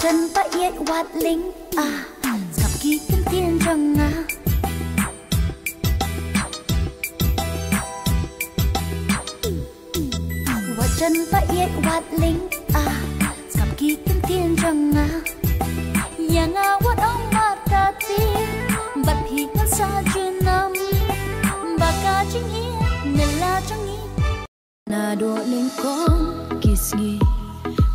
chân bãi yết quạt lính sắp ký tân tiên răng quạt chân bãi yết quạt lính sắp ký tân tiên răng yang awat amat hati bat hikan sajunam baka jingi nela jangi na do ling kong kisgi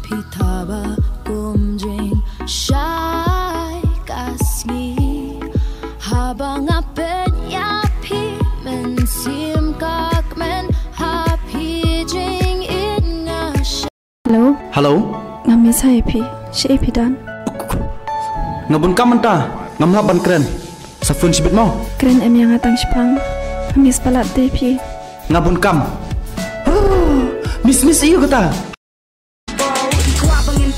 pitaba kumjing shy kasgi habang apet yapi men sim kak men happy jing inga. Halo ngami saya pi si pi dan ngabun kamanta ngamla ban keren safun sibit mo keren em yang atang spang ngami spalat de pi ngabun kam miss iyo kata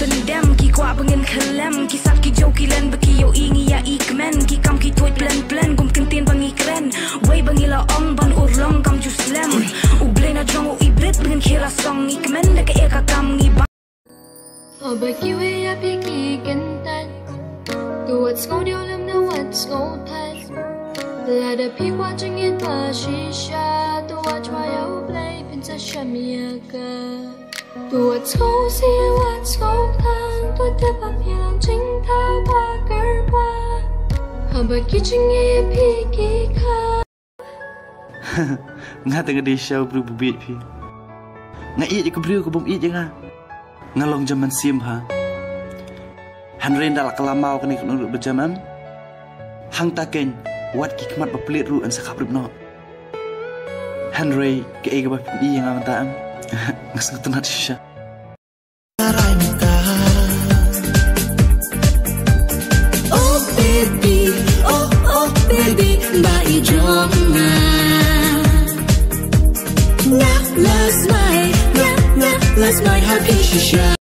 pendam ki kwa bangin khalam ki sat ki joki len baki yo ingi ya ikmen ki kam ki toy plan gum kentin bangi kren way bangi la ong ban urlong kam ju slam u blena jong u ibret bangin khela song ikmen da ka eka kam ngi ba baki way ya piki kentan tu what's go dio lam na what's go pat la da pi kwa jing in ba shisha tu watch why you play pinsa shamiaka tu what's go see what's go pan tu te pa piang jing ta ba gerba haba ki jing e piki ka nga tengah di show bru bubit pi nga i je kubru ku bum i je nga ngalong jaman sim ha hanren dal kalamau kani kunu berjaman hang taken wat ki kmat baplit ru an sakap ribno hanre ke ega ba i yang amantaan ngas ngetenat shisha oh baby bai jom na last night happy shisha